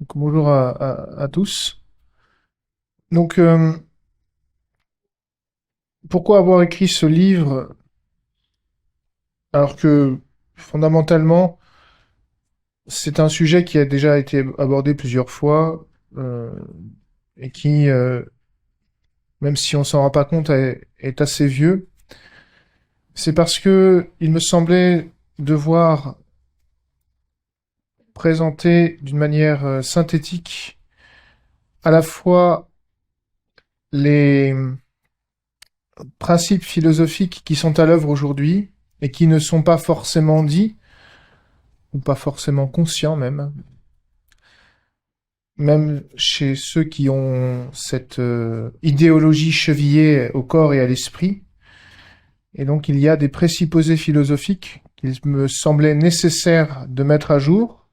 Donc, bonjour à tous. Donc, pourquoi avoir écrit ce livre alors que fondamentalement c'est un sujet qui a déjà été abordé plusieurs fois et qui, même si on s'en rend pas compte, est assez vieux. C'est parce que il me semblait devoir présenter d'une manière synthétique à la fois les principes philosophiques qui sont à l'œuvre aujourd'hui et qui ne sont pas forcément dits ou pas forcément conscients même chez ceux qui ont cette idéologie chevillée au corps et à l'esprit. Et donc il y a des présupposés philosophiques qu'il me semblait nécessaire de mettre à jour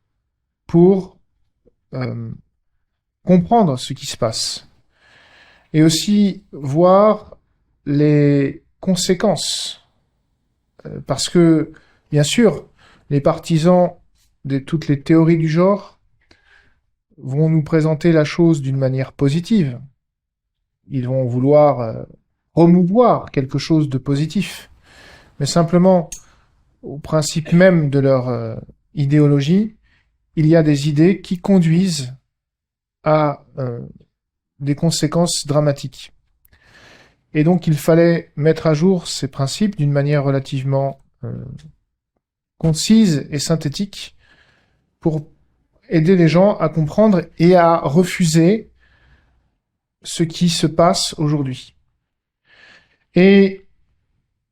pour euh, comprendre ce qui se passe. Et aussi voir les conséquences. Parce que, bien sûr, les partisans de toutes les théories du genre vont nous présenter la chose d'une manière positive. Ils vont vouloir promouvoir quelque chose de positif. Mais simplement, au principe même de leur idéologie, il y a des idées qui conduisent à des conséquences dramatiques. Et donc, il fallait mettre à jour ces principes d'une manière relativement concise et synthétique pour aider les gens à comprendre et à refuser ce qui se passe aujourd'hui. Et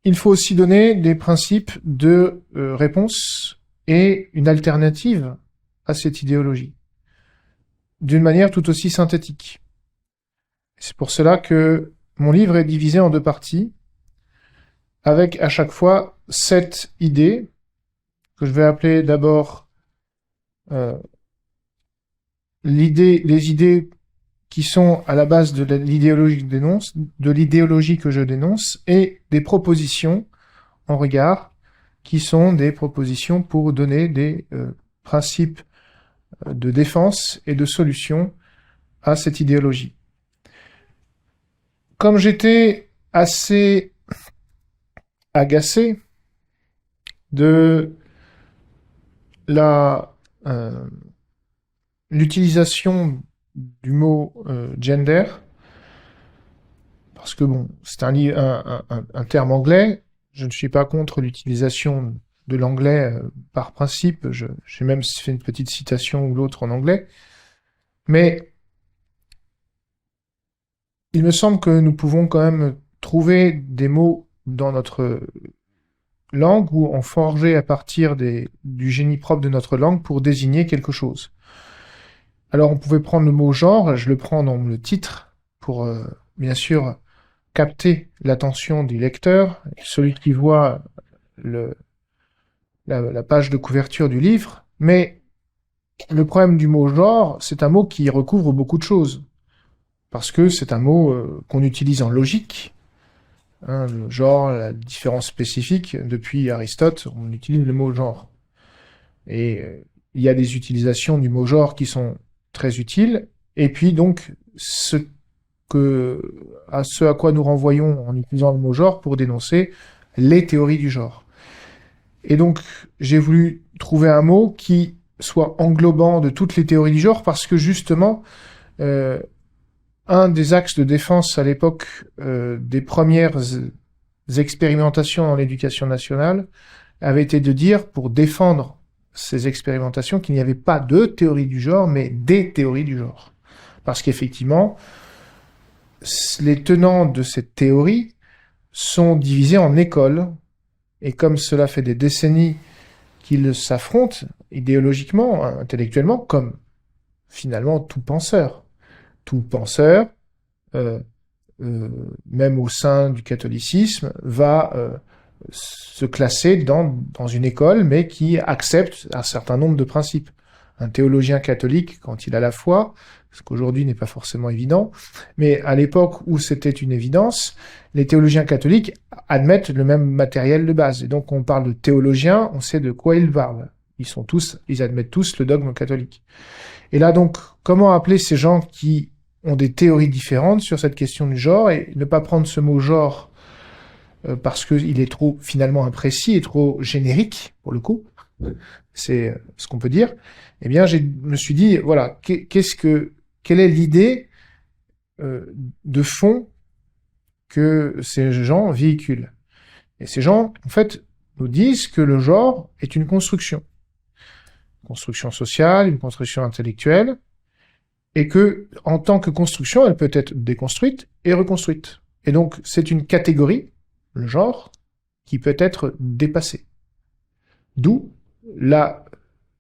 il faut aussi donner des principes de réponse et une alternative à cette idéologie, d'une manière tout aussi synthétique. C'est pour cela que mon livre est divisé en deux parties, avec à chaque fois 7 idées, que je vais appeler d'abord euh, les idées qui sont à la base de l'idéologie que je dénonce, et des propositions en regard, qui sont des propositions pour donner des principes de défense et de solution à cette idéologie. Comme j'étais assez agacé de la l'utilisation du mot gender, parce que bon, c'est un terme anglais, je ne suis pas contre l'utilisation de l'anglais par principe, j'ai même fait une petite citation ou l'autre en anglais, mais il me semble que nous pouvons quand même trouver des mots dans notre langue ou en forger à partir du génie propre de notre langue pour désigner quelque chose. Alors on pouvait prendre le mot genre, je le prends dans le titre pour bien sûr capter l'attention du lecteur, celui qui voit la page de couverture du livre, mais le problème du mot genre, c'est un mot qui recouvre beaucoup de choses, parce que c'est un mot qu'on utilise en logique, hein, le genre, la différence spécifique, depuis Aristote, on utilise le mot genre. Et il y a des utilisations du mot genre qui sont très utiles, et puis donc ce à quoi nous renvoyons en utilisant le mot genre pour dénoncer les théories du genre. Et donc, j'ai voulu trouver un mot qui soit englobant de toutes les théories du genre parce que justement, euh, un des axes de défense à l'époque des premières expérimentations dans l'éducation nationale avait été de dire, pour défendre ces expérimentations, qu'il n'y avait pas de théorie du genre, mais des théories du genre. Parce qu'effectivement, les tenants de cette théorie sont divisés en écoles, et comme cela fait des décennies qu'ils s'affrontent idéologiquement, intellectuellement, comme finalement tout penseur. Tout penseur, euh, même au sein du catholicisme, va se classer dans une école, mais qui accepte un certain nombre de principes. Un théologien catholique, quand il a la foi, ce qu'aujourd'hui n'est pas forcément évident, mais à l'époque où c'était une évidence, les théologiens catholiques admettent le même matériel de base. Et donc on parle de théologien, on sait de quoi il parle. ils admettent tous le dogme catholique. Et là donc, comment appeler ces gens qui ont des théories différentes sur cette question du genre, et ne pas prendre ce mot genre parce qu'il est trop finalement imprécis et trop générique pour le coup, c'est ce qu'on peut dire. Eh bien, je me suis dit, voilà, quelle est l'idée de fond que ces gens véhiculent. Et ces gens, en fait, nous disent que le genre est une construction. Une construction sociale, une construction intellectuelle, et que, en tant que construction, elle peut être déconstruite et reconstruite. Et donc, c'est une catégorie, le genre, qui peut être dépassée. D'où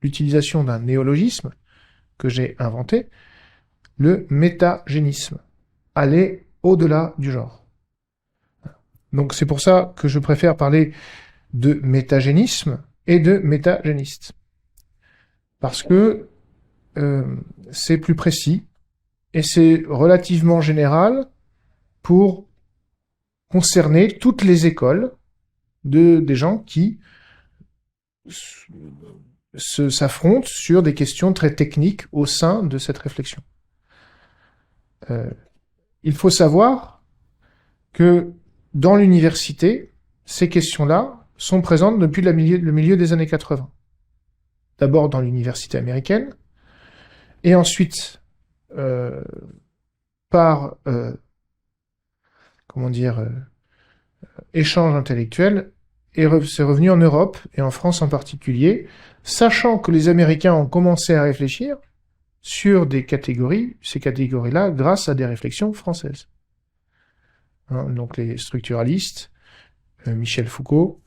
l'utilisation d'un néologisme que j'ai inventé, le métagénisme. Aller au-delà du genre. Donc c'est pour ça que je préfère parler de métagénisme et de métagéniste. Parce que c'est plus précis et c'est relativement général pour concerner toutes les écoles des gens qui s'affrontent sur des questions très techniques au sein de cette réflexion. Il faut savoir que dans l'université, ces questions-là sont présentes depuis le milieu des années 80. D'abord dans l'université américaine, et ensuite par échange intellectuel, et c'est revenu en Europe, et en France en particulier, sachant que les Américains ont commencé à réfléchir sur ces catégories-là, grâce à des réflexions françaises. Hein, donc les structuralistes, Michel Foucault,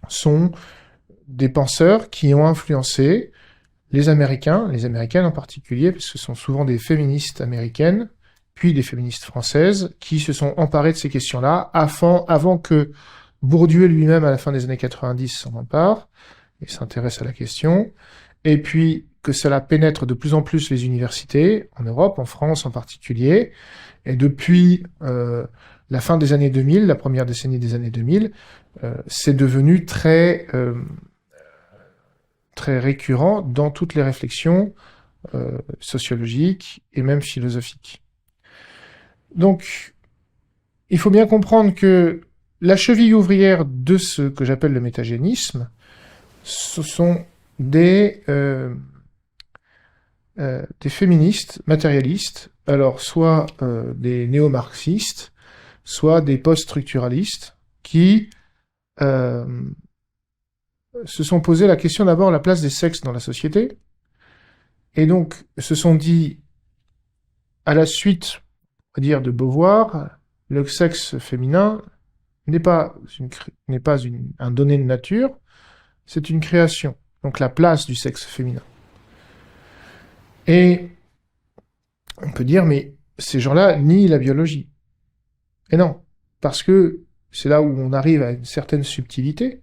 sont des penseurs qui ont influencé les Américaines en particulier, parce que ce sont souvent des féministes américaines, puis des féministes françaises, qui se sont emparées de ces questions-là, avant que Bourdieu lui-même, à la fin des années 90, s'en empare, et s'intéresse à la question, et puis que cela pénètre de plus en plus les universités, en Europe, en France en particulier, et depuis la fin des années 2000, la première décennie des années 2000, c'est devenu très récurrent dans toutes les réflexions sociologiques et même philosophiques. Donc, il faut bien comprendre que la cheville ouvrière de ce que j'appelle le métagénisme, ce sont des féministes matérialistes, alors soit des néo-marxistes, soit des post-structuralistes, qui se sont posé la question d'abord de la place des sexes dans la société, et donc se sont dit, à la suite, on va dire, de Beauvoir, le sexe féminin n'est pas un donné de nature, c'est une création, donc la place du sexe féminin. Et on peut dire, mais ces gens-là nient la biologie. Et non, parce que c'est là où on arrive à une certaine subtilité,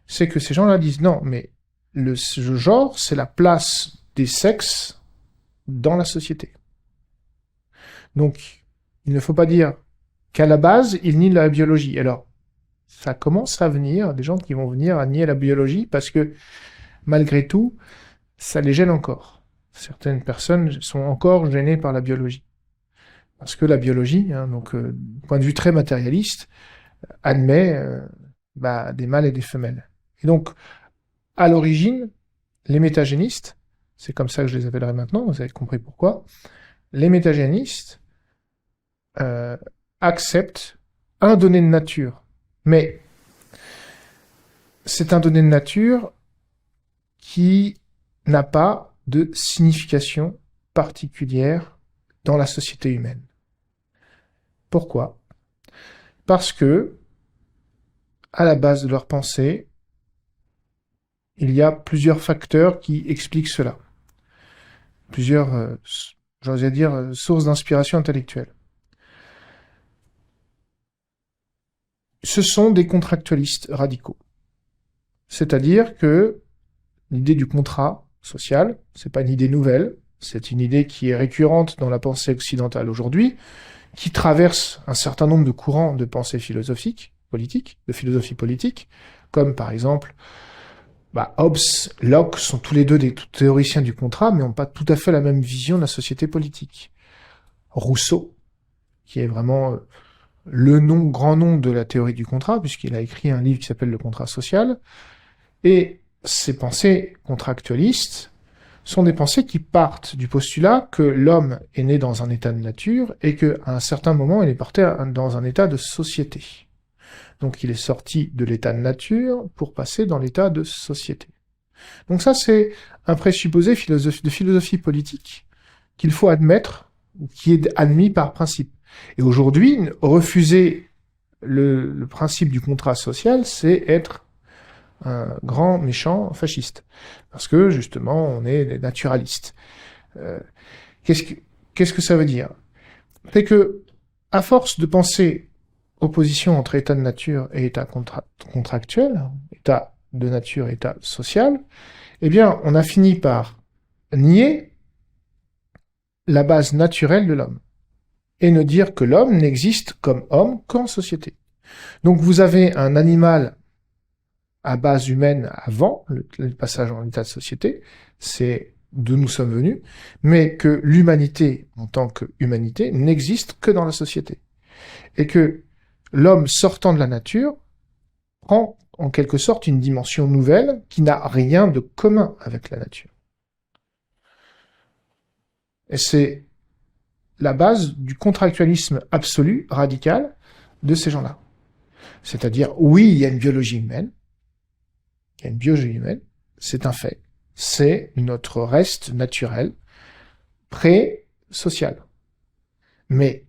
c'est que ces gens-là disent non, mais le genre, c'est la place des sexes dans la société. Donc, il ne faut pas dire qu'à la base, ils nient la biologie. Alors, ça commence à venir, des gens qui vont venir à nier la biologie, parce que, malgré tout, ça les gêne encore. Certaines personnes sont encore gênées par la biologie. Parce que la biologie, donc, du point de vue très matérialiste, admet des mâles et des femelles. Et donc, à l'origine, les métagénistes, c'est comme ça que je les appellerai maintenant, vous avez compris pourquoi, les métagénistes acceptent un donné de nature. Mais c'est un donné de nature qui n'a pas de signification particulière dans la société humaine. Pourquoi ? Parce que, à la base de leur pensée, il y a plusieurs facteurs qui expliquent cela. Plusieurs, j'osais dire, sources d'inspiration intellectuelle. Ce sont des contractualistes radicaux. C'est-à-dire que l'idée du contrat social, c'est pas une idée nouvelle, c'est une idée qui est récurrente dans la pensée occidentale aujourd'hui, qui traverse un certain nombre de courants de pensée philosophique, politique, de philosophie politique, comme par exemple Hobbes, Locke sont tous les deux des théoriciens du contrat, mais n'ont pas tout à fait la même vision de la société politique. Rousseau, qui est vraiment grand nom de la théorie du contrat, puisqu'il a écrit un livre qui s'appelle Le contrat social, et ses pensées contractualistes sont des pensées qui partent du postulat que l'homme est né dans un état de nature et qu'à un certain moment, il est porté dans un état de société. Donc il est sorti de l'état de nature pour passer dans l'état de société. Donc ça, c'est un présupposé de philosophie politique qu'il faut admettre, qui est admis par principe. Et aujourd'hui, refuser le principe du contrat social, c'est être un grand méchant fasciste. Parce que, justement, on est des naturalistes. Qu'est-ce que ça veut dire? C'est que, à force de penser opposition entre état de nature et état contractuel, état de nature et état social, eh bien, on a fini par nier la base naturelle de l'homme et ne dire que l'homme n'existe comme homme qu'en société. Donc vous avez un animal à base humaine avant le passage en état de société, c'est d'où nous sommes venus, mais que l'humanité en tant qu'humanité n'existe que dans la société. Et que l'homme sortant de la nature prend en quelque sorte une dimension nouvelle qui n'a rien de commun avec la nature. Et c'est la base du contractualisme absolu, radical, de ces gens-là. C'est-à-dire, oui, il y a une biologie humaine, c'est un fait. C'est notre reste naturel, pré-social. Mais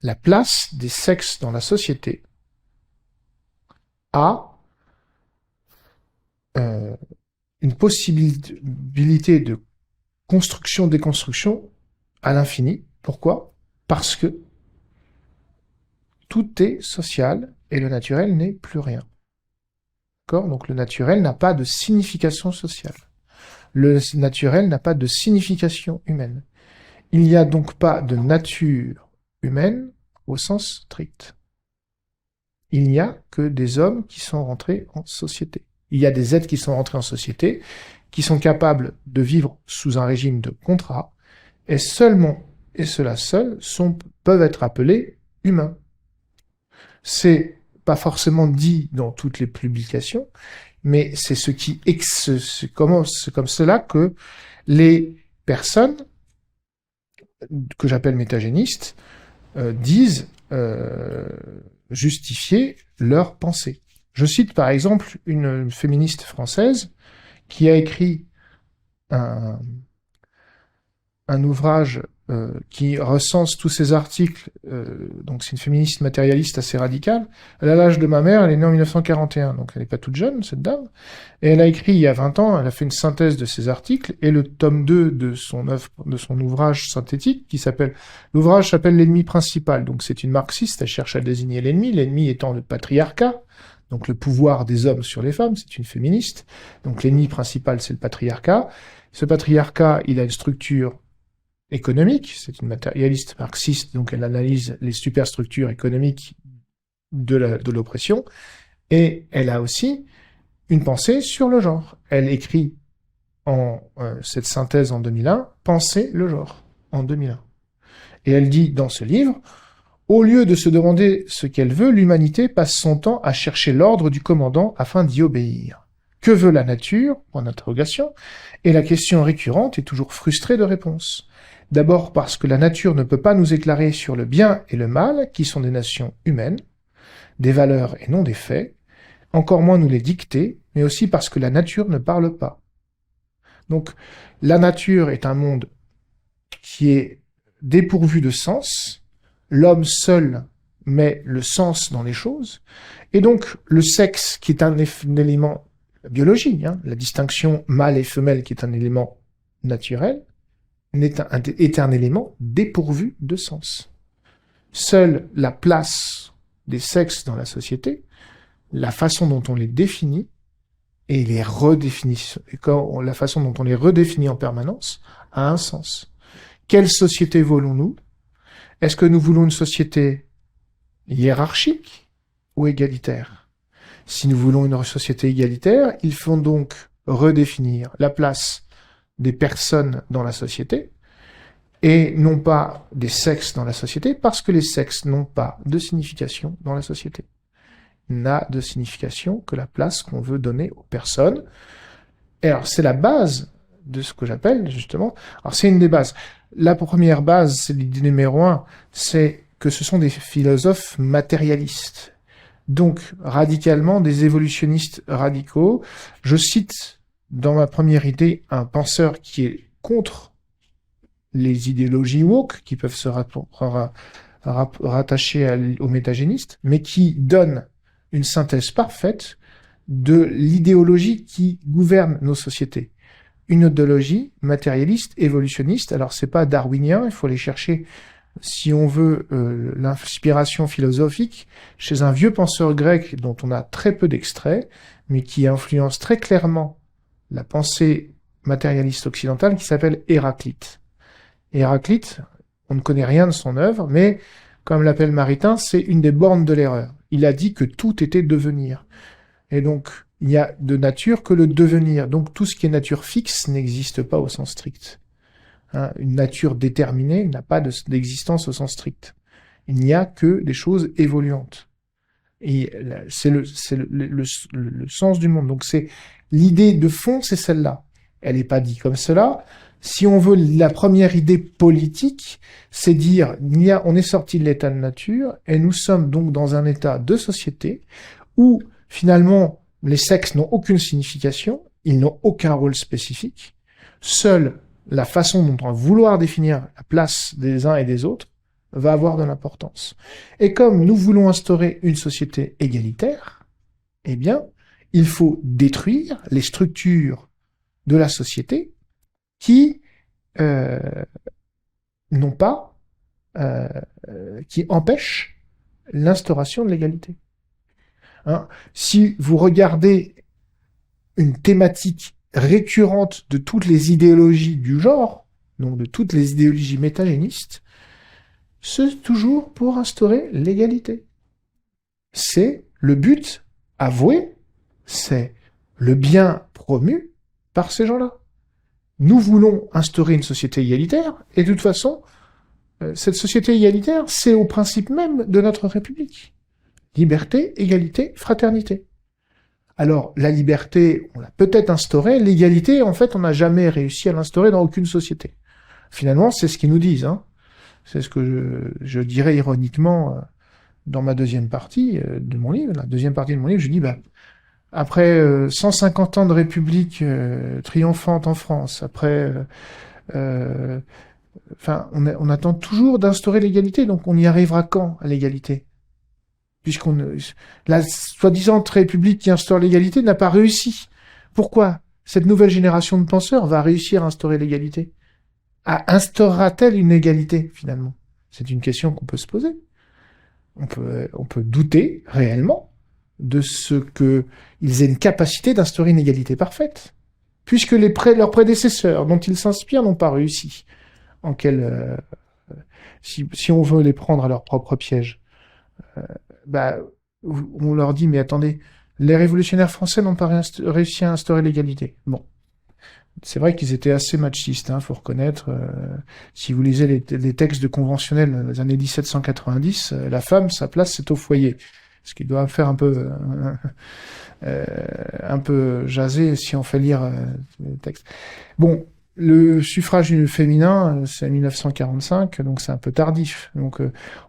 la place des sexes dans la société a une possibilité de construction-déconstruction à l'infini. Pourquoi? Parce que tout est social et le naturel n'est plus rien. D'accord? Donc le naturel n'a pas de signification sociale. Le naturel n'a pas de signification humaine. Il n'y a donc pas de nature humaine au sens strict. Il n'y a que des hommes qui sont rentrés en société. Il y a des êtres qui sont rentrés en société, qui sont capables de vivre sous un régime de contrat, et seulement, et ceux-là seuls, peuvent être appelés humains. C'est pas forcément dit dans toutes les publications, mais c'est c'est comme cela que les personnes que j'appelle métagénistes disent justifier leurs pensées. Je cite par exemple une féministe française qui a écrit un ouvrage qui recense tous ces articles, donc c'est une féministe matérialiste assez radicale. Elle a l'âge de ma mère, elle est née en 1941, donc elle n'est pas toute jeune, cette dame, et elle a écrit il y a 20 ans, elle a fait une synthèse de ses articles, et le tome 2 de son ouvrage synthétique, l'ouvrage s'appelle L'ennemi principal, donc c'est une marxiste, elle cherche à désigner l'ennemi étant le patriarcat, donc le pouvoir des hommes sur les femmes, c'est une féministe, donc l'ennemi principal c'est le patriarcat. Ce patriarcat, il a une structure économique, c'est une matérialiste marxiste, donc elle analyse les superstructures économiques de l'oppression, et elle a aussi une pensée sur le genre. Elle écrit cette synthèse en 2001, Penser le genre, en 2001. Et elle dit dans ce livre, au lieu de se demander ce qu'elle veut, l'humanité passe son temps à chercher l'ordre du commandant afin d'y obéir. Que veut la nature? Point d'interrogation. Et la question récurrente est toujours frustrée de réponse. D'abord parce que la nature ne peut pas nous éclairer sur le bien et le mal, qui sont des nations humaines, des valeurs et non des faits, encore moins nous les dicter, mais aussi parce que la nature ne parle pas. Donc, la nature est un monde qui est dépourvu de sens, l'homme seul met le sens dans les choses, et donc le sexe, qui est un élément biologique, la distinction mâle et femelle, qui est un élément naturel, est un élément dépourvu de sens. Seule la place des sexes dans la société, la façon dont on les définit, et la façon dont on les redéfinit en permanence, a un sens. Quelle société voulons-nous? Est-ce que nous voulons une société hiérarchique ou égalitaire? Si nous voulons une société égalitaire, il faut donc redéfinir la place des personnes dans la société, et non pas des sexes dans la société, parce que les sexes n'ont pas de signification dans la société. N'a de signification que la place qu'on veut donner aux personnes. Et alors, c'est la base de ce que j'appelle, justement... Alors, c'est une des bases. La première base, c'est l'idée numéro 1, c'est que ce sont des philosophes matérialistes. Donc, radicalement, des évolutionnistes radicaux. Je cite, dans ma première idée, un penseur qui est contre les idéologies woke, qui peuvent se rattacher aux métagénistes, mais qui donne une synthèse parfaite de l'idéologie qui gouverne nos sociétés. Une idéologie matérialiste, évolutionniste. Alors, c'est pas darwinien, il faut aller chercher, si on veut, l'inspiration philosophique chez un vieux penseur grec dont on a très peu d'extraits, mais qui influence très clairement la pensée matérialiste occidentale, qui s'appelle Héraclite. Héraclite, on ne connaît rien de son œuvre, mais, comme l'appelle Maritain, c'est une des bornes de l'erreur. Il a dit que tout était devenir. Et donc, il n'y a de nature que le devenir. Donc, tout ce qui est nature fixe n'existe pas au sens strict. Hein, une nature déterminée n'a pas d'existence au sens strict. Il n'y a que des choses évoluantes. Et c'est le sens du monde. Donc, c'est l'idée de fond, c'est celle-là. Elle n'est pas dite comme cela. Si on veut la première idée politique, c'est dire on est sorti de l'état de nature et nous sommes donc dans un état de société où finalement les sexes n'ont aucune signification, ils n'ont aucun rôle spécifique. Seule la façon dont on va vouloir définir la place des uns et des autres va avoir de l'importance. Et comme nous voulons instaurer une société égalitaire, eh bien, il faut détruire les structures de la société qui n'ont pas, qui empêchent l'instauration de l'égalité. Hein, si vous regardez une thématique récurrente de toutes les idéologies du genre, donc de toutes les idéologies métagénistes, c'est toujours pour instaurer l'égalité. C'est le but avoué, c'est le bien promu par ces gens-là. Nous voulons instaurer une société égalitaire, et de toute façon, cette société égalitaire, c'est au principe même de notre République. Liberté, égalité, fraternité. Alors, la liberté, on l'a peut-être instaurée, l'égalité, en fait, on n'a jamais réussi à l'instaurer dans aucune société. Finalement, c'est ce qu'ils nous disent, hein. C'est ce que je dirais ironiquement dans ma deuxième partie de mon livre. La deuxième partie de mon livre, je dis, après 150 ans de République triomphante en France, après... on attend toujours d'instaurer l'égalité, donc on y arrivera quand, à l'égalité? La soi-disant République qui instaure l'égalité n'a pas réussi. Pourquoi cette nouvelle génération de penseurs va réussir à instaurer l'égalité? Instaurera-t-elle une égalité, finalement? C'est une question qu'on peut se poser. On peut douter, réellement, de ce qu'ils aient une capacité d'instaurer une égalité parfaite, puisque leurs prédécesseurs, dont ils s'inspirent, n'ont pas réussi. Si on veut les prendre à leur propre piège, on leur dit, mais attendez, les révolutionnaires français n'ont pas réussi à instaurer l'égalité. Bon. C'est vrai qu'ils étaient assez machistes, faut reconnaître. Si vous lisez les textes conventionnels des années 1790, la femme, sa place, c'est au foyer. Ce qui doit faire un peu jaser si on fait lire les textes. Bon, le suffrage féminin, c'est 1945, donc c'est un peu tardif. Donc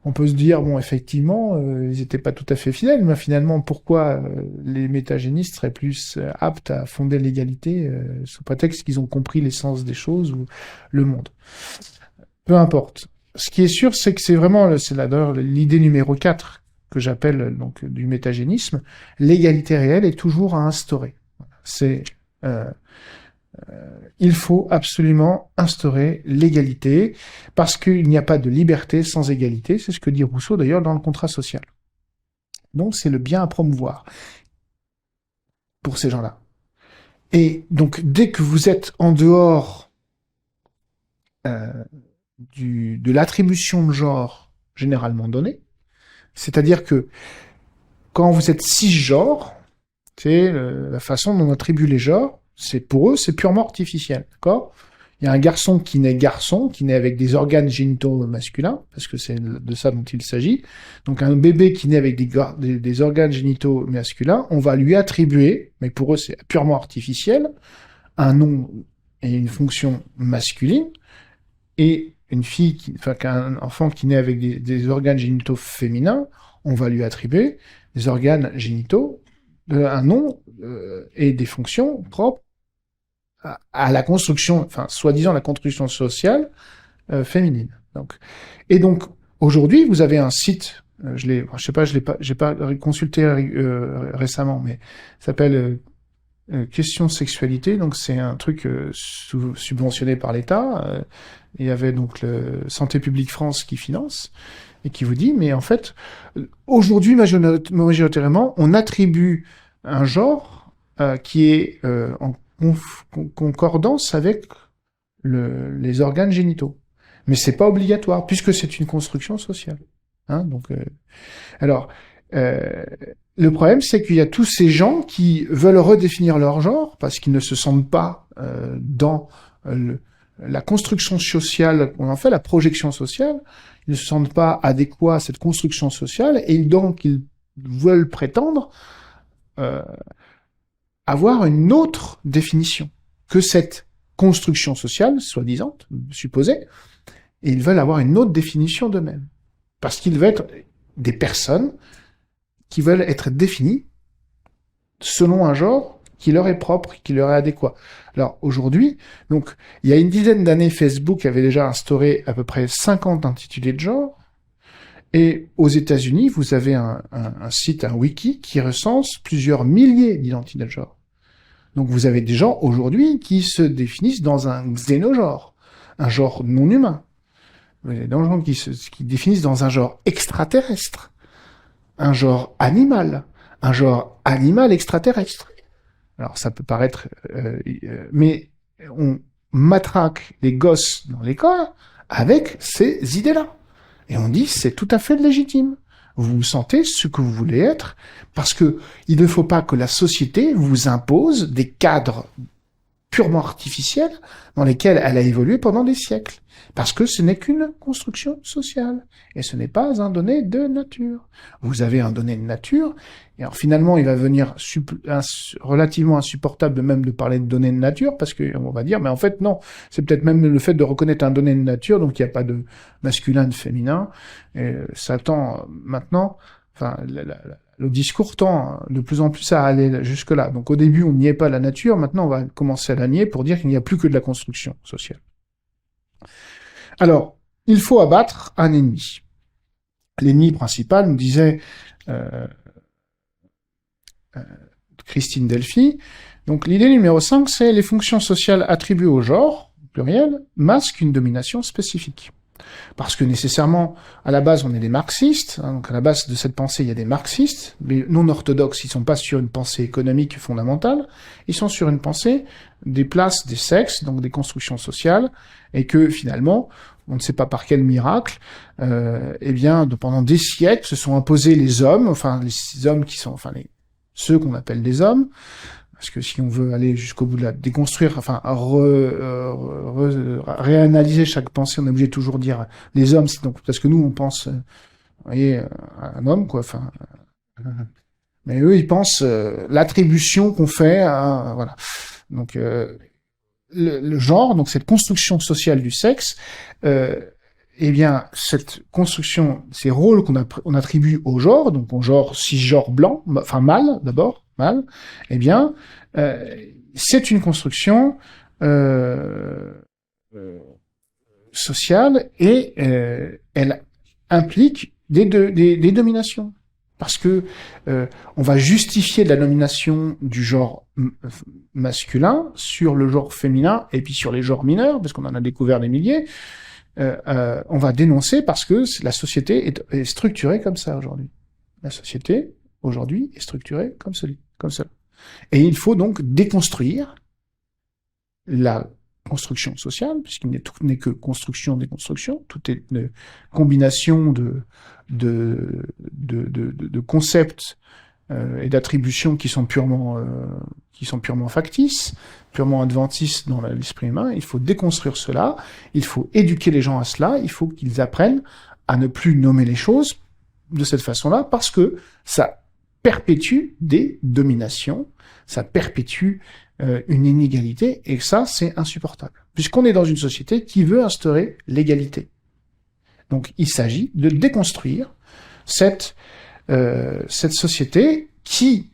on peut se dire, bon, effectivement, ils n'étaient pas tout à fait fidèles, mais finalement, pourquoi les métagénistes seraient plus aptes à fonder l'égalité sous prétexte qu'ils ont compris l'essence des choses ou le monde? Peu importe. Ce qui est sûr, c'est que c'est d'ailleurs l'idée numéro 4 que j'appelle donc du métagénisme. L'égalité réelle est toujours à instaurer. Il faut absolument instaurer l'égalité, parce qu'il n'y a pas de liberté sans égalité, c'est ce que dit Rousseau d'ailleurs dans le contrat social. Donc c'est le bien à promouvoir pour ces gens-là. Et donc dès que vous êtes en dehors de l'attribution de genre généralement donnée, c'est-à-dire que quand vous êtes cisgenre, C'est la façon dont on attribue les genres. C'est pour eux, c'est purement artificiel, d'accord? Il y a un garçon, qui naît avec des organes génitaux masculins, parce que c'est de ça dont il s'agit. Donc un bébé qui naît avec des organes génitaux masculins, on va lui attribuer, mais pour eux c'est purement artificiel, un nom et une fonction masculine, et qu'un enfant qui naît avec des organes génitaux féminins, on va lui attribuer des organes génitaux, un nom et des fonctions propres à la construction, enfin, soi-disant la construction sociale féminine. Donc, aujourd'hui, vous avez un site, je sais pas, j'ai pas consulté récemment, mais ça s'appelle Question Sexualité. Donc, c'est un truc subventionné par l'État. Il y avait donc le Santé publique France qui finance et qui vous dit, mais en fait, aujourd'hui, majoritairement, on attribue un genre qui est en concordance avec les organes génitaux. Mais c'est pas obligatoire, puisque c'est une construction sociale. Hein, donc, alors, le problème, c'est qu'il y a tous ces gens qui veulent redéfinir leur genre, parce qu'ils ne se sentent pas dans la construction sociale qu'on en fait, la projection sociale, ils ne se sentent pas adéquats à cette construction sociale, et donc ils veulent prétendre avoir une autre définition que cette construction sociale, soi-disant, supposée, et ils veulent avoir une autre définition d'eux-mêmes. Parce qu'ils veulent être des personnes qui veulent être définies selon un genre qui leur est propre, qui leur est adéquat. Alors aujourd'hui, donc il y a une dizaine d'années, Facebook avait déjà instauré à peu près 50 intitulés de genre, et aux États-Unis, vous avez un site, un wiki, qui recense plusieurs milliers d'identités de genre. Donc vous avez des gens aujourd'hui qui se définissent dans un xénogenre, un genre non humain. Vous avez des gens qui définissent dans un genre extraterrestre, un genre animal extraterrestre. Alors ça peut paraître, mais on matraque les gosses dans l'école avec ces idées-là. Et on dit c'est tout à fait légitime. Vous vous sentez ce que vous voulez être, parce que il ne faut pas que la société vous impose des cadres purement artificielle dans lesquelles elle a évolué pendant des siècles. Parce que ce n'est qu'une construction sociale. Et ce n'est pas un donné de nature. Vous avez un donné de nature, et alors finalement, il va venir relativement insupportable même de parler de données de nature, parce qu'on va dire, mais en fait, non. C'est peut-être même le fait de reconnaître un donné de nature, donc il n'y a pas de masculin, de féminin. Et ça tend maintenant, enfin, le discours tend de plus en plus à aller jusque-là. Donc au début, on n'y est pas la nature, maintenant on va commencer à la nier pour dire qu'il n'y a plus que de la construction sociale. Alors, il faut abattre un ennemi. L'ennemi principal, nous disait Christine Delphi. Donc l'idée numéro 5, c'est les fonctions sociales attribuées au genre, pluriel, masquent une domination spécifique. Parce que nécessairement, à la base, on est des marxistes, hein, donc à la base de cette pensée, il y a des marxistes, mais non orthodoxes, ils sont pas sur une pensée économique fondamentale, ils sont sur une pensée des places des sexes, donc des constructions sociales, et que finalement, on ne sait pas par quel miracle, eh bien, pendant des siècles, se sont imposés les hommes, enfin les hommes qui sont, enfin ceux qu'on appelle des hommes, parce que si on veut aller jusqu'au bout de la déconstruire, enfin réanalyser chaque pensée, on est obligé de toujours dire les hommes, c'est donc parce que nous on pense, vous voyez, à un homme quoi, enfin, mais eux ils pensent l'attribution qu'on fait, à, voilà. Donc le genre, donc cette construction sociale du sexe, eh bien cette construction, ces rôles on attribue au genre, donc au genre cisgenre blanc, enfin mâle d'abord. Mal, eh bien, c'est une construction sociale et elle implique des dominations. Parce que on va justifier de la domination du genre masculin sur le genre féminin et puis sur les genres mineurs, parce qu'on en a découvert des milliers. On va dénoncer parce que la société est structurée comme ça aujourd'hui. La société aujourd'hui est structurée comme cela. Et il faut donc déconstruire la construction sociale, puisqu'il n'est que construction, déconstruction, tout est une combination de concepts et d'attributions qui sont purement factices, purement adventistes dans l'esprit humain. Il faut déconstruire cela, il faut éduquer les gens à cela, il faut qu'ils apprennent à ne plus nommer les choses de cette façon-là, parce que ça perpétue des dominations, ça perpétue une inégalité, et ça, c'est insupportable. Puisqu'on est dans une société qui veut instaurer l'égalité. Donc, il s'agit de déconstruire cette société qui,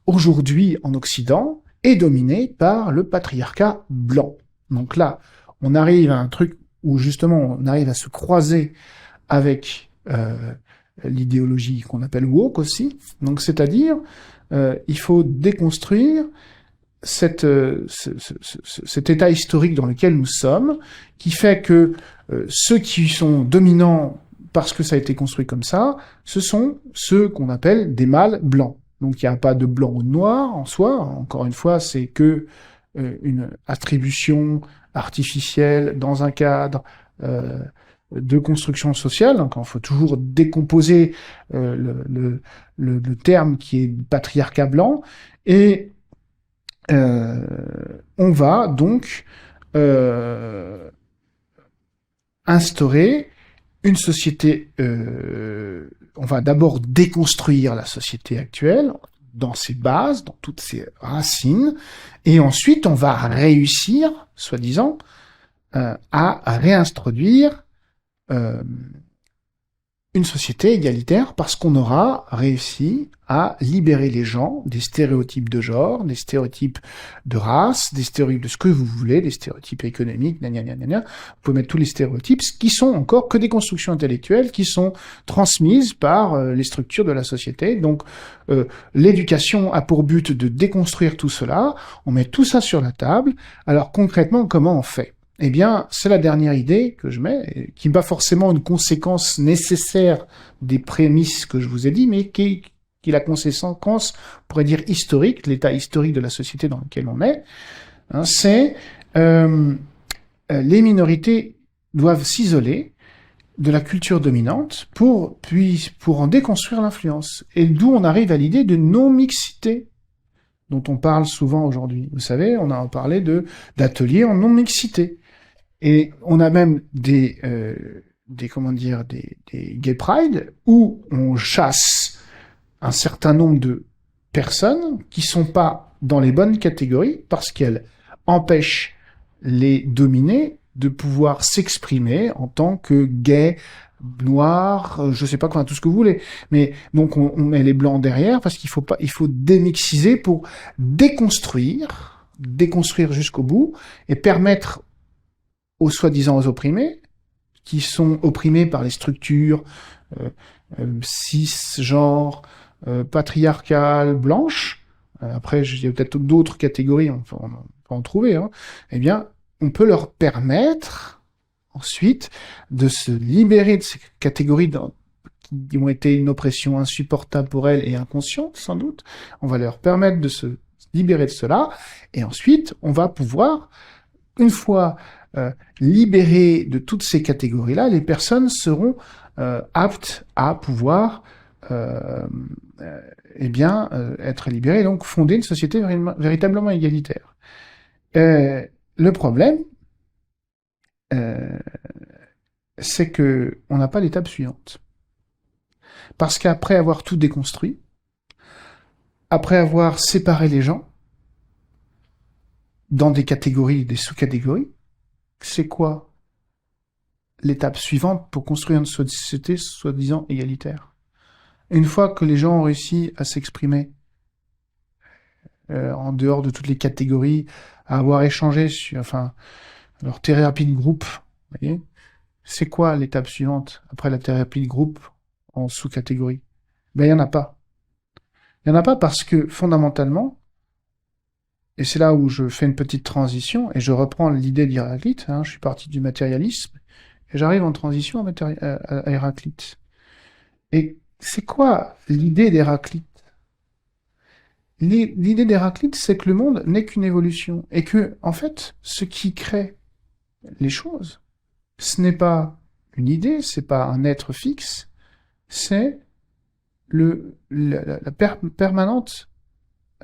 aujourd'hui, en Occident, est dominée par le patriarcat blanc. Donc là, on arrive à un truc où, justement, on arrive à se croiser avec l'idéologie qu'on appelle woke aussi. Donc, c'est-à-dire, il faut déconstruire cet état historique dans lequel nous sommes, qui fait que ceux qui sont dominants parce que ça a été construit comme ça, ce sont ceux qu'on appelle des mâles blancs. Donc il n'y a pas de blanc ou de noir en soi, encore une fois, c'est que une attribution artificielle dans un cadre de construction sociale. Donc il faut toujours décomposer le terme qui est patriarcat blanc, et on va donc instaurer une société, on va d'abord déconstruire la société actuelle dans ses bases, dans toutes ses racines, et ensuite on va réussir, soi-disant, à réintroduire une société égalitaire, parce qu'on aura réussi à libérer les gens des stéréotypes de genre, des stéréotypes de race, des stéréotypes de ce que vous voulez, des stéréotypes économiques, gna gna gna gna. Vous pouvez mettre tous les stéréotypes, qui sont encore que des constructions intellectuelles qui sont transmises par les structures de la société. Donc l'éducation a pour but de déconstruire tout cela, on met tout ça sur la table. Alors concrètement, comment on fait ? Eh bien, c'est la dernière idée que je mets, qui n'est pas forcément une conséquence nécessaire des prémices que je vous ai dit, mais qui est la conséquence, on pourrait dire, historique, l'état historique de la société dans lequel on est. Hein, c'est les minorités doivent s'isoler de la culture dominante pour en déconstruire l'influence. Et d'où on arrive à l'idée de non-mixité, dont on parle souvent aujourd'hui. Vous savez, on a parlé d'ateliers en non-mixité. Et on a même des gay pride où on chasse un certain nombre de personnes qui sont pas dans les bonnes catégories parce qu'elles empêchent les dominés de pouvoir s'exprimer en tant que gays, noirs, je sais pas quoi, tout ce que vous voulez. Mais donc on met les blancs derrière parce qu'il faut démixiser pour déconstruire jusqu'au bout et permettre aux soi-disant opprimés, qui sont opprimés par les structures cisgenres, patriarcales, blanches. Après, il y a peut-être d'autres catégories, on peut en trouver. Hein. Eh bien, on peut leur permettre ensuite de se libérer de ces catégories qui ont été une oppression insupportable pour elles et inconsciente, sans doute. On va leur permettre de se libérer de cela, et ensuite, on va pouvoir, une fois libérées de toutes ces catégories-là, les personnes seront aptes à pouvoir être libérées, donc fonder une société véritablement égalitaire. Le problème, c'est que on n'a pas l'étape suivante. Parce qu'après avoir tout déconstruit, après avoir séparé les gens dans des catégories, des sous-catégories, c'est quoi l'étape suivante pour construire une société soi-disant égalitaire? Une fois que les gens ont réussi à s'exprimer en dehors de toutes les catégories, à avoir échangé sur, leur thérapie de groupe, vous voyez, c'est quoi l'étape suivante après la thérapie de groupe en sous-catégorie? Ben, il n'y en a pas. Il n'y en a pas parce que, fondamentalement, et c'est là où je fais une petite transition, et je reprends l'idée d'Héraclite, je suis parti du matérialisme, et j'arrive en transition à Héraclite. Et c'est quoi l'idée d'Héraclite? L'idée d'Héraclite, c'est que le monde n'est qu'une évolution, et que, en fait, ce qui crée les choses, ce n'est pas une idée, c'est pas un être fixe, c'est permanente,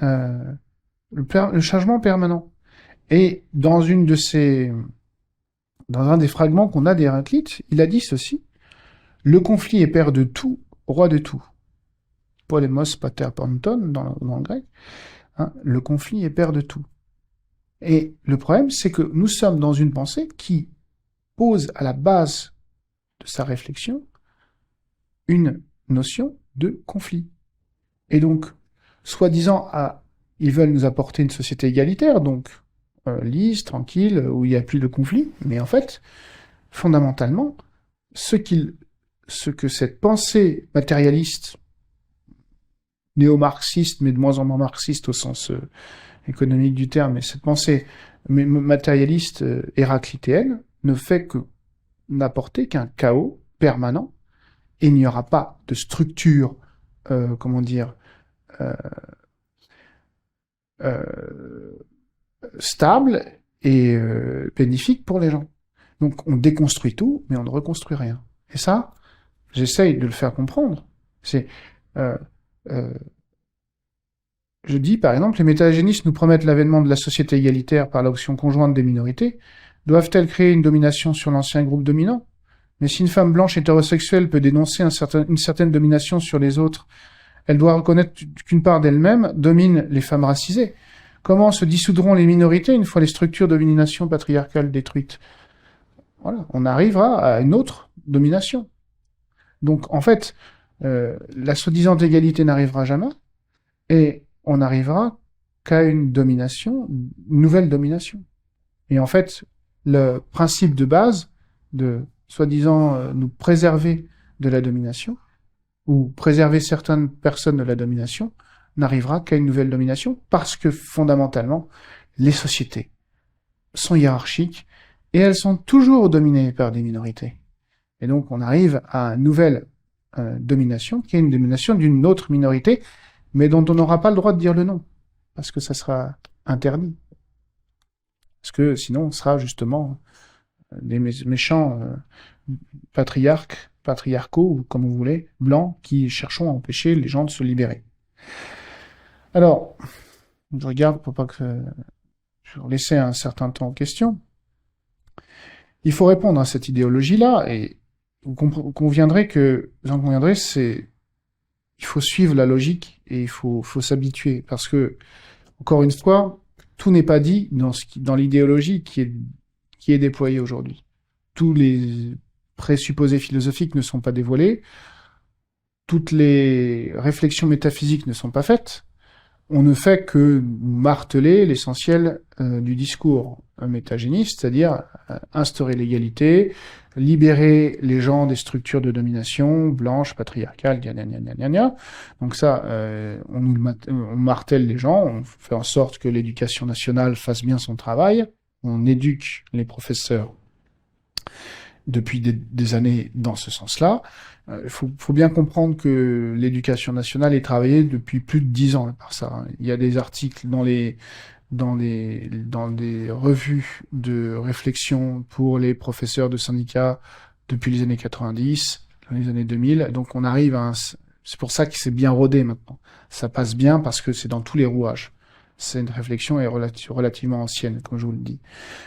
le changement permanent. Et dans un des fragments qu'on a d'Héraclite, il a dit ceci: le conflit est père de tout, roi de tout. Polemos pater panton dans le grec. Hein, le conflit est père de tout. Et le problème, c'est que nous sommes dans une pensée qui pose à la base de sa réflexion une notion de conflit. Et donc, soi-disant, ils veulent nous apporter une société égalitaire, donc lisse, tranquille, où il n'y a plus de conflit. Mais en fait, fondamentalement, ce que cette pensée matérialiste, néo-marxiste, mais de moins en moins marxiste au sens économique du terme, mais cette pensée matérialiste héraclitéenne ne fait que n'apporter qu'un chaos permanent, et il n'y aura pas de structure, comment dire, stable et bénéfique pour les gens. Donc on déconstruit tout, mais on ne reconstruit rien. Et ça, j'essaye de le faire comprendre. C'est, je dis par exemple, les métagénistes nous promettent l'avènement de la société égalitaire par l'option conjointe des minorités. Doivent-elles créer une domination sur l'ancien groupe dominant? Mais si une femme blanche hétérosexuelle peut dénoncer une certaine domination sur les autres, elle doit reconnaître qu'une part d'elle-même domine les femmes racisées. Comment se dissoudront les minorités une fois les structures de domination patriarcale détruites? Voilà, on arrivera à une autre domination. Donc, en fait, la soi-disant égalité n'arrivera jamais, et on n'arrivera qu'à une domination, une nouvelle domination. Et en fait, le principe de base de soi-disant nous préserver de la domination, ou préserver certaines personnes de la domination, n'arrivera qu'à une nouvelle domination, parce que fondamentalement, les sociétés sont hiérarchiques, et elles sont toujours dominées par des minorités. Et donc on arrive à une nouvelle domination, qui est une domination d'une autre minorité, mais dont on n'aura pas le droit de dire le nom, parce que ça sera interdit. Parce que sinon on sera justement des méchants patriarcaux, ou comme vous voulez, blancs, qui cherchons à empêcher les gens de se libérer. Alors, je regarde pour pas que je vais laisser un certain temps aux questions. Il faut répondre à cette idéologie-là, et vous conviendrez, c'est il faut suivre la logique et il faut s'habituer, parce que, encore une fois, tout n'est pas dit dans l'idéologie qui est déployée aujourd'hui. Tous les présupposés philosophiques ne sont pas dévoilés, toutes les réflexions métaphysiques ne sont pas faites. On ne fait que marteler l'essentiel du discours métagéniste, c'est-à-dire instaurer l'égalité, libérer les gens des structures de domination blanches, patriarcales, gna gna gna gna gna. Donc ça, on martèle les gens, on fait en sorte que l'éducation nationale fasse bien son travail, on éduque les professeurs depuis des années dans ce sens-là. Il faut bien comprendre que l'éducation nationale est travaillée depuis plus de 10 ans par ça. Il y a des articles dans des revues de réflexion pour les professeurs de syndicats depuis les années 90, les années 2000. Donc on arrive à c'est pour ça que c'est bien rodé maintenant. Ça passe bien parce que c'est dans tous les rouages. C'est une réflexion est relativement ancienne, comme je vous le dis.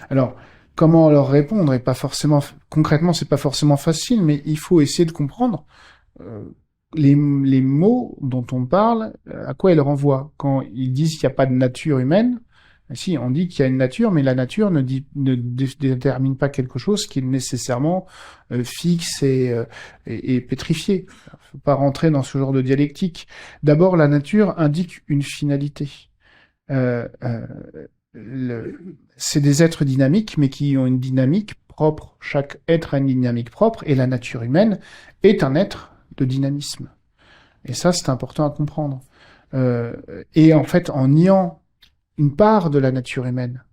Alors, comment leur répondre est pas forcément concrètement, c'est pas forcément facile, mais il faut essayer de comprendre les mots dont on parle, à quoi ils renvoient. Quand ils disent qu'il n'y a pas de nature humaine, si on dit qu'il y a une nature, mais la nature ne détermine pas quelque chose qui est nécessairement fixe et pétrifié. Faut pas rentrer dans ce genre de dialectique. D'abord, la nature indique une finalité. C'est des êtres dynamiques, mais qui ont une dynamique propre. Chaque être a une dynamique propre, et la nature humaine est un être de dynamisme. Et ça, c'est important à comprendre. Et en fait, en niant une part de la nature humaine,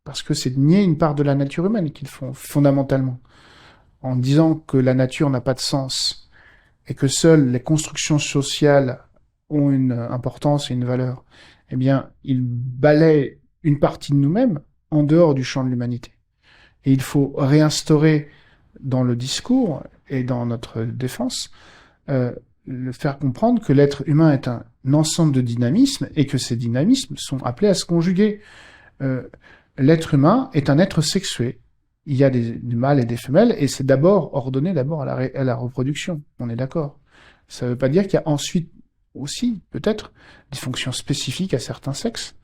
parce que c'est de nier une part de la nature humaine qu'ils font fondamentalement, en disant que la nature n'a pas de sens, et que seules les constructions sociales ont une importance et une valeur, eh bien, ils balaient une partie de nous-mêmes en dehors du champ de l'humanité. Et il faut réinstaurer dans le discours et dans notre défense le faire comprendre que l'être humain est un ensemble de dynamismes et que ces dynamismes sont appelés à se conjuguer. L'être humain est un être sexué. Il y a des mâles et des femelles, et c'est d'abord ordonné d'abord à la reproduction. On est d'accord. Ça ne veut pas dire qu'il y a ensuite aussi, peut-être, des fonctions spécifiques à certains sexes.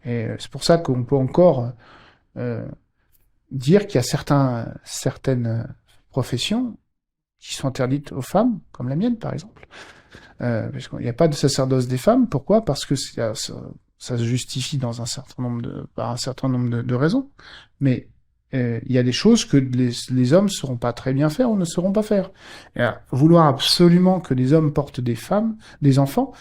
Et c'est pour ça qu'on peut encore dire qu'il y a certaines professions qui sont interdites aux femmes, comme la mienne par exemple. Parce qu'il n'y a pas de sacerdoce des femmes. Pourquoi? Parce que ça se justifie dans par un certain nombre de raisons. Mais il y a des choses que les hommes ne sauront pas très bien faire ou ne sauront pas faire. Et vouloir absolument que les hommes portent des enfants,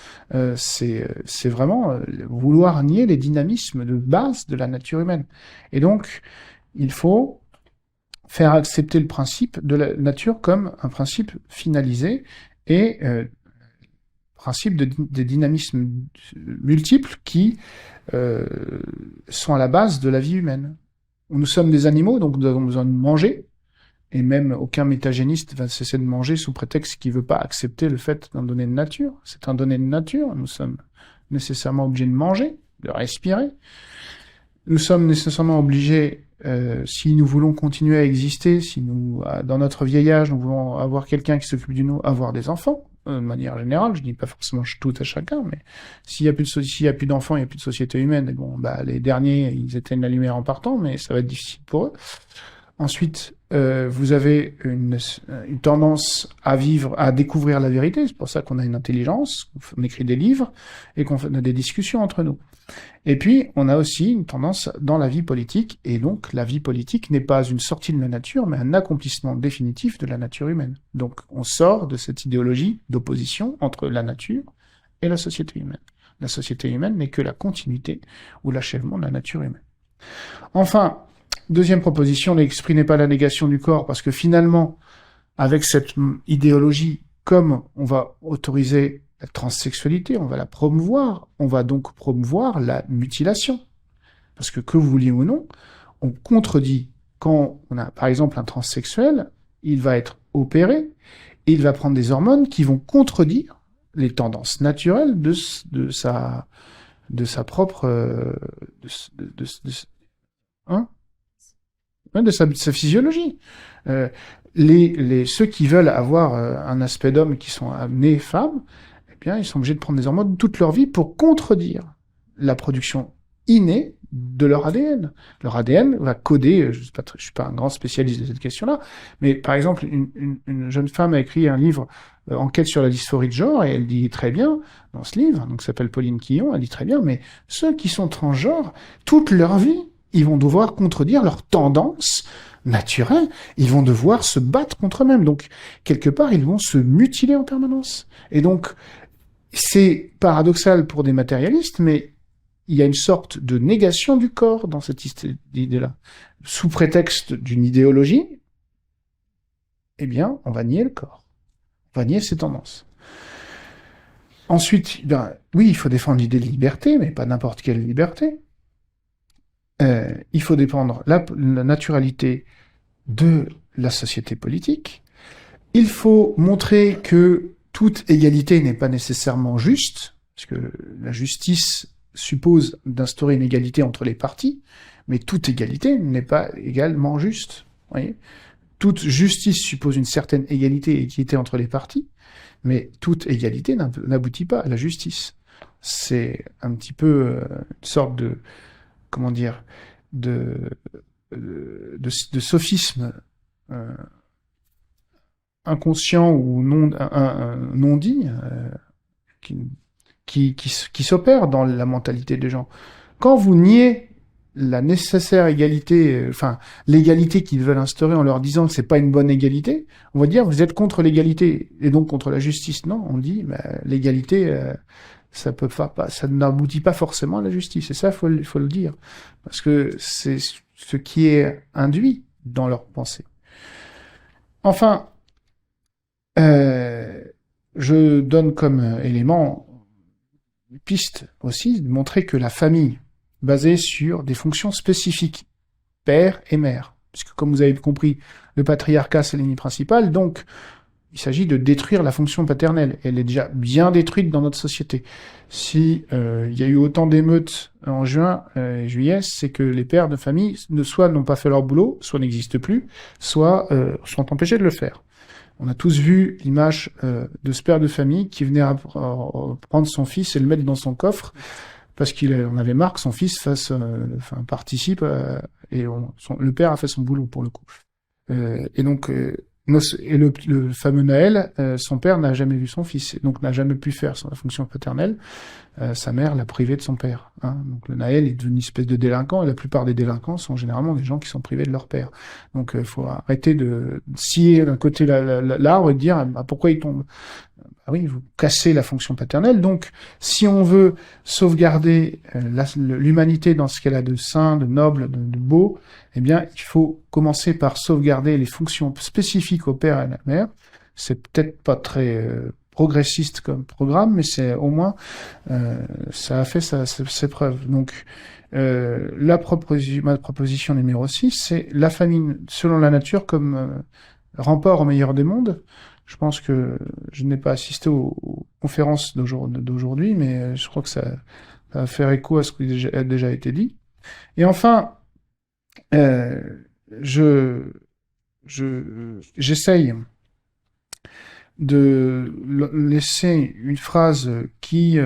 c'est vraiment vouloir nier les dynamismes de base de la nature humaine. Et donc, il faut faire accepter le principe de la nature comme un principe finalisé et principe des dynamismes multiples qui sont à la base de la vie humaine. Nous sommes des animaux, donc nous avons besoin de manger, et même aucun métagéniste va cesser de manger sous prétexte qu'il ne veut pas accepter le fait d'un donné de nature. C'est un donné de nature, nous sommes nécessairement obligés de manger, de respirer. Nous sommes nécessairement obligés, si nous voulons continuer à exister, si dans notre vieil âge, nous voulons avoir quelqu'un qui s'occupe de nous, avoir des enfants, de manière générale, je dis pas forcément tout à chacun, mais s'il y a plus d'enfants, il y a plus de société humaine. Et bon, les derniers, ils éteignent la lumière en partant, mais ça va être difficile pour eux. Ensuite, vous avez une tendance à découvrir la vérité. C'est pour ça qu'on a une intelligence, on écrit des livres et qu'on a des discussions entre nous. Et puis, on a aussi une tendance dans la vie politique, et donc la vie politique n'est pas une sortie de la nature, mais un accomplissement définitif de la nature humaine. Donc, on sort de cette idéologie d'opposition entre la nature et la société humaine. La société humaine n'est que la continuité ou l'achèvement de la nature humaine. Enfin, deuxième proposition, l'esprit n'est pas la négation du corps, parce que finalement, avec cette idéologie, comme on va autoriser la transsexualité, on va la promouvoir, on va donc promouvoir la mutilation. Parce que vous vouliez ou non, on contredit. Quand on a, par exemple, un transsexuel, il va être opéré, et il va prendre des hormones qui vont contredire les tendances naturelles de sa propre... de sa physiologie. Ceux qui veulent avoir un aspect d'homme qui sont nés femmes, eh bien, ils sont obligés de prendre des hormones toute leur vie pour contredire la production innée de leur ADN. Leur ADN va coder, je suis pas un grand spécialiste de cette question-là, mais par exemple, une jeune femme a écrit un livre, Enquête sur la dysphorie de genre, et elle dit très bien, dans ce livre, donc s'appelle Pauline Quillon, elle dit très bien, mais ceux qui sont transgenres, toute leur vie, ils vont devoir contredire leurs tendances naturelles, ils vont devoir se battre contre eux-mêmes. Donc, quelque part, ils vont se mutiler en permanence. Et donc, c'est paradoxal pour des matérialistes, mais il y a une sorte de négation du corps dans cette idée-là. Sous prétexte d'une idéologie, eh bien, on va nier le corps. On va nier ses tendances. Ensuite, oui, il faut défendre l'idée de liberté, mais pas n'importe quelle liberté. Il faut défendre la naturalité de la société politique. Il faut montrer que toute égalité n'est pas nécessairement juste, parce que la justice suppose d'instaurer une égalité entre les parties, mais toute égalité n'est pas également juste. Voyez, toute justice suppose une certaine égalité et équité entre les parties, mais toute égalité n'aboutit pas à la justice. C'est un petit peu une sorte de, comment dire, de sophisme inconscient ou non dit qui s'opère dans la mentalité des gens. Quand vous niez la nécessaire égalité, l'égalité qu'ils veulent instaurer en leur disant que c'est pas une bonne égalité, on va dire vous êtes contre l'égalité et donc contre la justice. Non, on dit l'égalité ça n'aboutit pas forcément à la justice. Et ça, faut le dire. Parce que c'est ce qui est induit dans leur pensée. Enfin, je donne comme élément, piste aussi, de montrer que la famille, basée sur des fonctions spécifiques, père et mère, puisque comme vous avez compris, le patriarcat c'est l'ennemi principal, donc il s'agit de détruire la fonction paternelle. Elle est déjà bien détruite dans notre société. Si il y a eu autant d'émeutes en juin et juillet, c'est que les pères de famille soit n'ont pas fait leur boulot, soit n'existent plus, soit sont empêchés de le faire. On a tous vu l'image de ce père de famille qui venait prendre son fils et le mettre dans son coffre parce qu'on avait marre que son fils participe le père a fait son boulot pour le coup. Et donc le fameux Naël, son père n'a jamais vu son fils, et donc n'a jamais pu faire la fonction paternelle. Sa mère l'a privé de son père. Hein. Donc le Naël est devenu une espèce de délinquant, et la plupart des délinquants sont généralement des gens qui sont privés de leur père. Donc il faut arrêter de scier d'un côté l'arbre et de dire pourquoi il tombe. Ah oui, vous cassez la fonction paternelle. Donc, si on veut sauvegarder l'humanité dans ce qu'elle a de sain, de noble, de beau, eh bien, il faut commencer par sauvegarder les fonctions spécifiques au père et à la mère. C'est peut-être pas très progressiste comme programme, mais c'est au moins ça a fait ses preuves. Donc, ma proposition numéro 6, c'est la famille selon la nature comme rempart au meilleur des mondes. Je pense que je n'ai pas assisté aux conférences d'aujourd'hui, mais je crois que ça va faire écho à ce qui a déjà été dit. Et enfin, j'essaye de laisser une phrase qui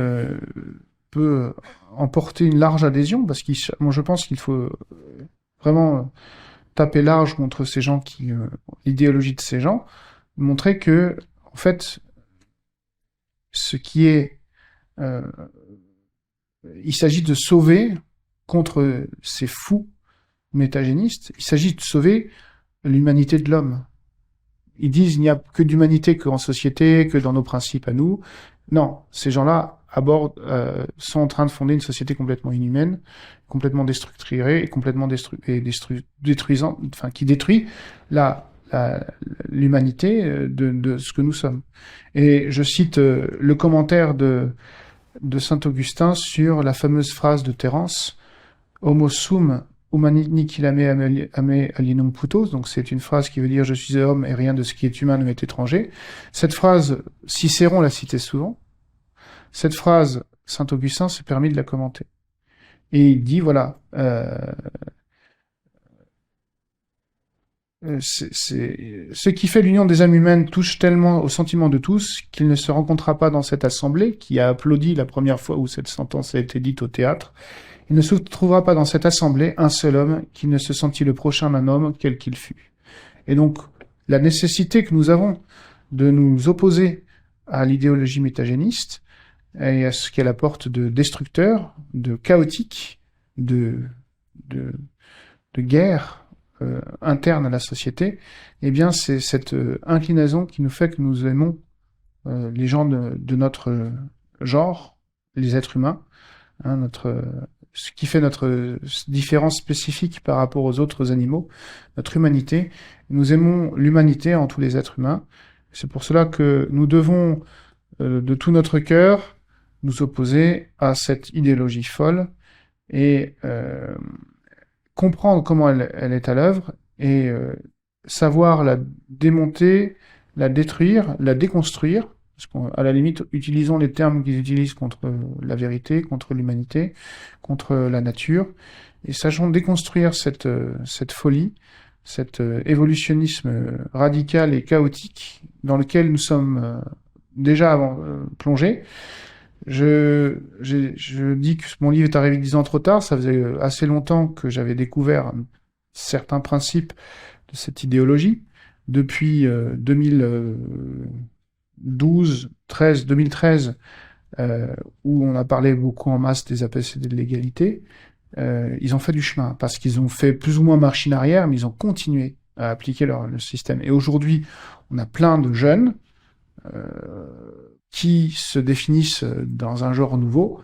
peut emporter une large adhésion, parce que moi je pense qu'il faut vraiment taper large contre ces gens l'idéologie de ces gens, montrer que, en fait, ce qui est, il s'agit de sauver contre ces fous métagénistes, il s'agit de sauver l'humanité de l'homme. Ils disent il n'y a que d'humanité qu'en société, que dans nos principes à nous. Non, ces gens-là sont en train de fonder une société complètement inhumaine, complètement déstructurée et complètement détruisante, enfin qui détruit l'humanité de ce que nous sommes. Et je cite le commentaire de Saint-Augustin sur la fameuse phrase de Terence « Homo sum humani nihil ame alienum putos », donc c'est une phrase qui veut dire « je suis homme et rien de ce qui est humain ne m'est étranger ». Cette phrase, Cicéron la citait souvent. Cette phrase, Saint-Augustin s'est permis de la commenter. Et il dit, voilà, ce qui fait l'union des âmes humaines touche tellement au sentiment de tous qu'il ne se rencontrera pas dans cette assemblée, qui a applaudi la première fois où cette sentence a été dite au théâtre, il ne se trouvera pas dans cette assemblée un seul homme qui ne se sentit le prochain d'un homme, quel qu'il fût. Et donc, la nécessité que nous avons de nous opposer à l'idéologie métagéniste et à ce qu'elle apporte de destructeur, de chaotique, de guerre interne à la société, eh bien, c'est cette inclinaison qui nous fait que nous aimons les gens de notre genre, les êtres humains, hein, ce qui fait notre différence spécifique par rapport aux autres animaux, notre humanité. Nous aimons l'humanité en tous les êtres humains. C'est pour cela que nous devons, de tout notre cœur, nous opposer à cette idéologie folle et comprendre comment elle est à l'œuvre et savoir la démonter, la détruire, la déconstruire. Parce qu'à la limite, utilisons les termes qu'ils utilisent contre la vérité, contre l'humanité, contre la nature, et sachons déconstruire cette folie, cet évolutionnisme radical et chaotique dans lequel nous sommes déjà plongés. Je dis que mon livre est arrivé 10 ans trop tard, ça faisait assez longtemps que j'avais découvert certains principes de cette idéologie. Depuis 2013, où on a parlé beaucoup en masse des APCD de l'égalité, ils ont fait du chemin, parce qu'ils ont fait plus ou moins marche in arrière, mais ils ont continué à appliquer le système. Et aujourd'hui, on a plein de jeunes qui se définissent dans un genre nouveau,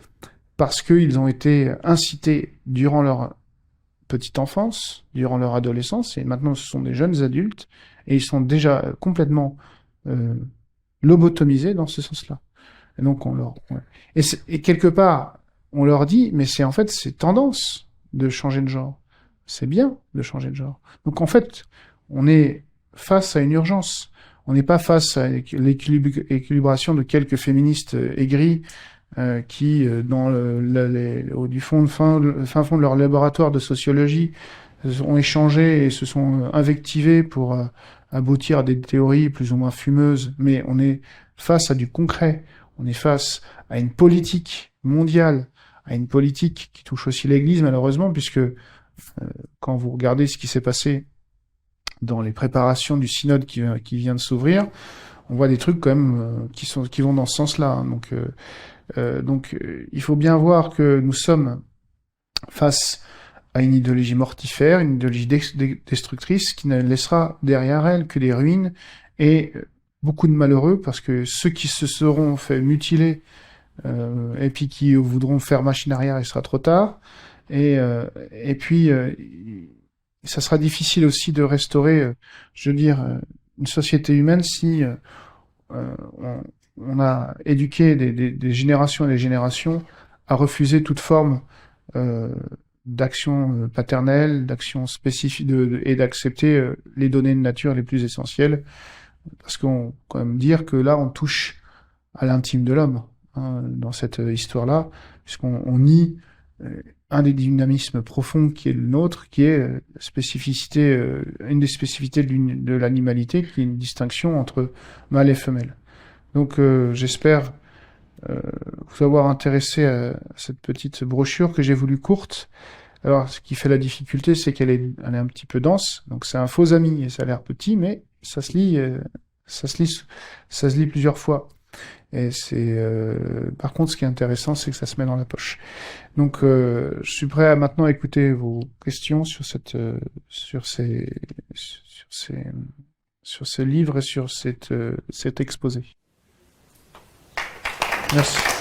parce qu'ils ont été incités durant leur petite enfance, durant leur adolescence, et maintenant ce sont des jeunes adultes, et ils sont déjà complètement lobotomisés dans ce sens-là. Et donc et quelque part, on leur dit, mais c'est tendance de changer de genre. C'est bien de changer de genre. Donc en fait, on est face à une urgence. On n'est pas face à l'équilibration de quelques féministes aigris qui, dans au fin fond de leur laboratoire de sociologie, ont échangé et se sont invectivés pour aboutir à des théories plus ou moins fumeuses. Mais on est face à du concret. On est face à une politique mondiale, à une politique qui touche aussi l'Église, malheureusement, puisque quand vous regardez ce qui s'est passé dans les préparations du synode qui vient de s'ouvrir, on voit des trucs quand même qui vont dans ce sens-là. Hein. Donc, il faut bien voir que nous sommes face à une idéologie mortifère, une idéologie destructrice qui ne laissera derrière elle que des ruines et beaucoup de malheureux, parce que ceux qui se seront fait mutiler et puis qui voudront faire machine arrière, il sera trop tard. Et puis, ça sera difficile aussi de restaurer, je veux dire, une société humaine si on a éduqué des générations et des générations à refuser toute forme d'action paternelle, d'action spécifique, et d'accepter les données de nature les plus essentielles, parce qu'on quand même dire que là on touche à l'intime de l'homme hein, dans cette histoire-là, puisqu'on nie un des dynamismes profonds qui est le nôtre, qui est une des spécificités de l'animalité, qui est une distinction entre mâle et femelle. Donc j'espère vous avoir intéressé à cette petite brochure que j'ai voulu courte. Alors, ce qui fait la difficulté, c'est qu'elle est un petit peu dense. Donc, c'est un faux ami et ça a l'air petit, mais ça se lit plusieurs fois. Et par contre, ce qui est intéressant, c'est que ça se met dans la poche. Donc, je suis prêt à maintenant écouter vos questions sur ces livres et sur cet exposé. Merci.